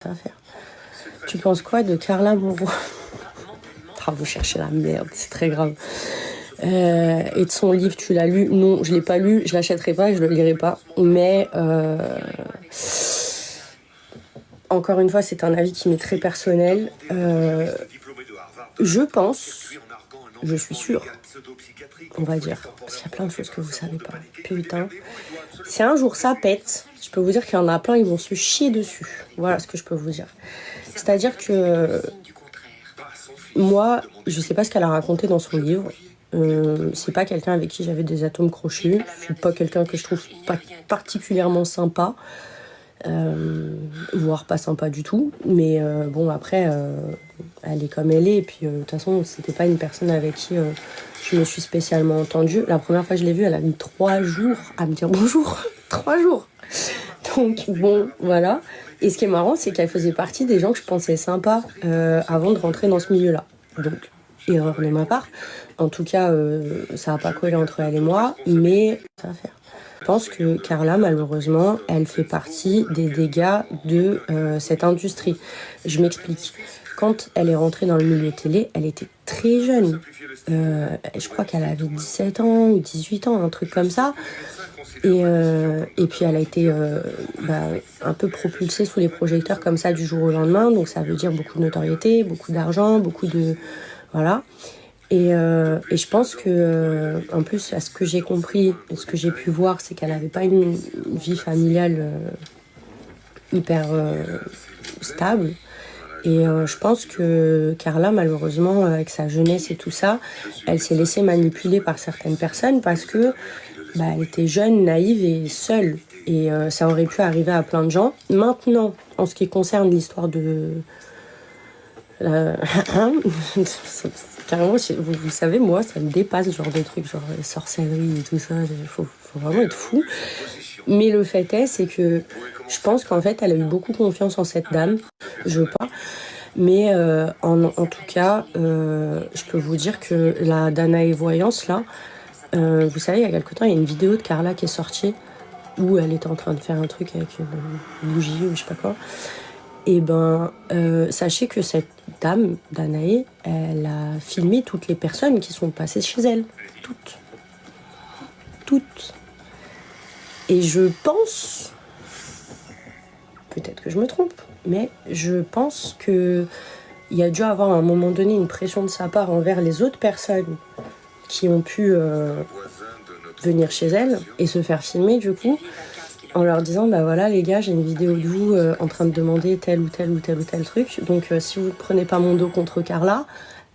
Ça va faire. Tu penses quoi de Carla Moreau? Ah, vous cherchez la merde, c'est très grave. Et de son livre, tu l'as lu? Non, je l'ai pas lu, je l'achèterai pas et je le lirai pas. Mais encore une fois, c'est un avis qui m'est très personnel. Je pense, je suis sûre, on va dire, parce qu'il y a plein de choses que vous savez pas. Putain. Si un jour ça pète, je peux vous dire qu'il y en a plein, ils vont se chier dessus. Voilà ce que je peux vous dire. C'est-à-dire que moi, je sais pas ce qu'elle a raconté dans son livre. C'est pas quelqu'un avec qui j'avais des atomes crochus. C'est pas quelqu'un que je trouve pas particulièrement sympa. Voire pas sympa du tout. Mais bon, après, elle est comme elle est. Et puis, de toute façon, c'était pas une personne avec qui je me suis spécialement entendue. La première fois que je l'ai vue, elle a mis 3 jours à me dire bonjour. 3 jours. Donc, bon, voilà. Et ce qui est marrant, c'est qu'elle faisait partie des gens que je pensais sympas avant de rentrer dans ce milieu-là. Donc, erreur de ma part. En tout cas, ça n'a pas collé entre elle et moi, mais ça va faire. Je pense que Carla, malheureusement, elle fait partie des dégâts de cette industrie. Je m'explique. Quand elle est rentrée dans le milieu télé, elle était très jeune. Je crois qu'elle avait 17 ans ou 18 ans, un truc comme ça. Et puis elle a été un peu propulsée sous les projecteurs comme ça du jour au lendemain. Donc ça veut dire beaucoup de notoriété, beaucoup d'argent, beaucoup de... Voilà. Et je pense que, en plus, à ce que j'ai compris, et ce que j'ai pu voir, c'est qu'elle n'avait pas une vie familiale hyper stable. Et je pense que Carla, malheureusement, avec sa jeunesse et tout ça, elle s'est laissée manipuler par certaines personnes parce que elle était jeune, naïve et seule. Et ça aurait pu arriver à plein de gens. Maintenant, en ce qui concerne l'histoire de... Carrément, vous savez, moi, ça me dépasse, ce genre de trucs, genre sorcellerie et tout ça. Faut vraiment être fou. Mais le fait est, c'est que je pense qu'en fait, elle a eu beaucoup confiance en cette dame. Je veux pas. Mais en tout cas, je peux vous dire que la Danae Voyance, là, vous savez, il y a quelque temps, il y a une vidéo de Carla qui est sortie où elle était en train de faire un truc avec une bougie ou je sais pas quoi. Et sachez que cette dame, Danae, elle a filmé toutes les personnes qui sont passées chez elle. Toutes. Et je pense, peut-être que je me trompe, mais je pense que il y a dû avoir à un moment donné une pression de sa part envers les autres personnes qui ont pu venir chez elle et se faire filmer du coup, en leur disant voilà les gars, j'ai une vidéo de vous en train de demander tel ou tel truc, donc si vous ne prenez pas mon dos contre Carla,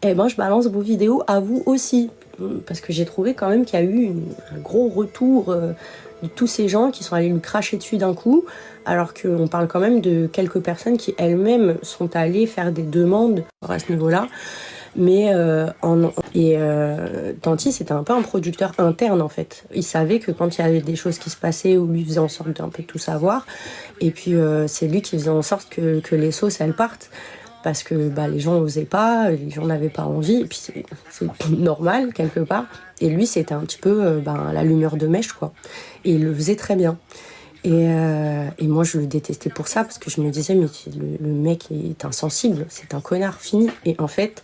je balance vos vidéos à vous aussi. Parce que j'ai trouvé quand même qu'il y a eu un gros retour de tous ces gens qui sont allés lui cracher dessus d'un coup, alors qu'on parle quand même de quelques personnes qui elles-mêmes sont allées faire des demandes à ce niveau-là. Mais Tanti, c'était un peu un producteur interne en fait. Il savait que quand il y avait des choses qui se passaient, où lui faisait en sorte d'un peu tout savoir, et puis c'est lui qui faisait en sorte que les sauces elles partent, parce que les gens n'osaient pas, les gens n'avaient pas envie, et puis c'est normal quelque part. Et lui, c'était un petit peu l'allumeur de mèche quoi. Et il le faisait très bien. Et moi, je le détestais pour ça, parce que je me disais, mais le mec est insensible, c'est un connard fini. Et en fait,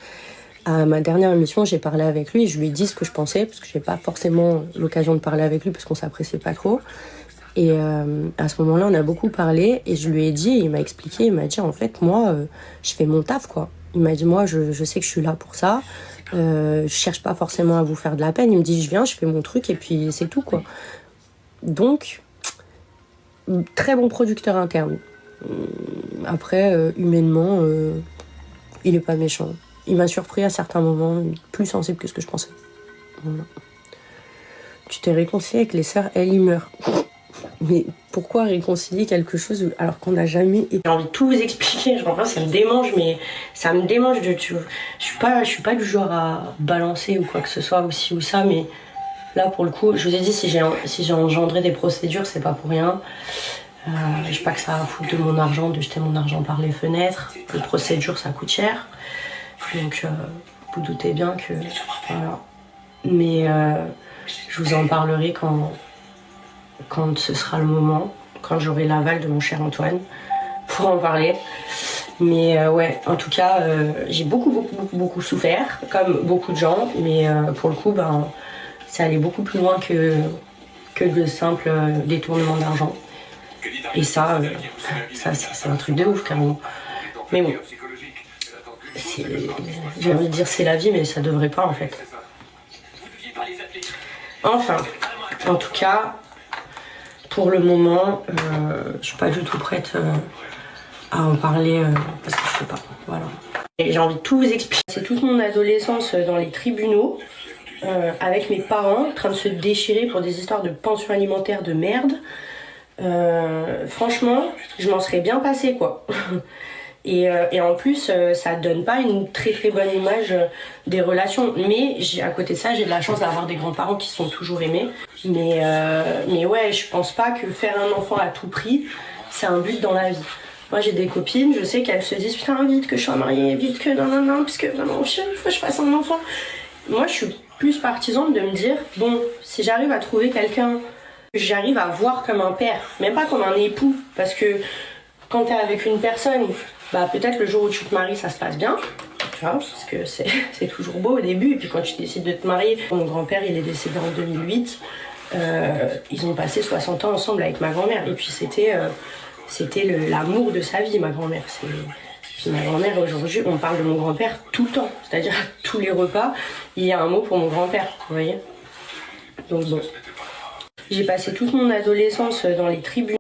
à ma dernière émission, j'ai parlé avec lui et je lui ai dit ce que je pensais, parce que je n'ai pas forcément l'occasion de parler avec lui, parce qu'on ne s'appréciait pas trop. Et à ce moment-là, on a beaucoup parlé et je lui ai dit, il m'a expliqué, il m'a dit, en fait, moi, je fais mon taf, quoi. Il m'a dit, moi, je sais que je suis là pour ça, je cherche pas forcément à vous faire de la peine. Il me dit, je viens, je fais mon truc et puis c'est tout, quoi. Donc... très bon producteur interne. Après, humainement, il est pas méchant. Il m'a surpris à certains moments, plus sensible que ce que je pensais. Voilà. Tu t'es réconcilié avec les sœurs Ellimer. Mais pourquoi réconcilier quelque chose alors qu'on n'a jamais... J'ai envie de tout vous expliquer, je comprends, ça me démange, mais ça me démange je suis pas du genre à balancer ou quoi que ce soit, ou ci ou ça, mais là, pour le coup, je vous ai dit, si j'ai engendré des procédures, c'est pas pour rien. Je sais pas que ça va foutre de mon argent, de jeter mon argent par les fenêtres. Les procédures, ça coûte cher. Donc, vous doutez bien que... Voilà. Mais je vous en parlerai quand ce sera le moment, quand j'aurai l'aval de mon cher Antoine. pour en parler. Mais ouais, en tout cas, j'ai beaucoup souffert, comme beaucoup de gens. Mais pour le coup, ben, ça allait beaucoup plus loin que de simples détournements d'argent. Et ça c'est un truc de ouf, carrément. Mais bon, j'ai envie de dire c'est la vie, mais ça devrait pas en fait. Enfin, en tout cas, pour le moment, je suis pas du tout prête à en parler parce que je sais pas, voilà. Et j'ai envie de tout vous expliquer. C'est toute mon adolescence dans les tribunaux, avec mes parents en train de se déchirer pour des histoires de pension alimentaire de merde. Franchement, je m'en serais bien passée quoi. Et en plus, ça donne pas une très bonne image des relations. Mais à côté de ça, j'ai de la chance d'avoir des grands-parents qui sont toujours aimés. Mais ouais, je pense pas que faire un enfant à tout prix, c'est un but dans la vie. Moi, j'ai des copines, je sais qu'elles se disent putain, vite que je sois mariée, vite que non, parce que vraiment, il faut que je fasse un enfant. Moi, je suis plus partisane de me dire bon, si j'arrive à trouver quelqu'un que j'arrive à voir comme un père, même pas comme un époux, parce que quand t'es avec une personne, bah peut-être le jour où tu te maries, ça se passe bien, tu vois, parce que c'est toujours beau au début, et puis quand tu décides de te marier, mon grand-père, il est décédé en 2008, ils ont passé 60 ans ensemble avec ma grand-mère, et puis c'était l'amour de sa vie, ma grand-mère. Puis ma grand-mère, aujourd'hui, on parle de mon grand-père tout le temps, c'est-à-dire à tous les repas, il y a un mot pour mon grand-père, vous voyez. Donc bon, j'ai passé toute mon adolescence dans les tribunaux.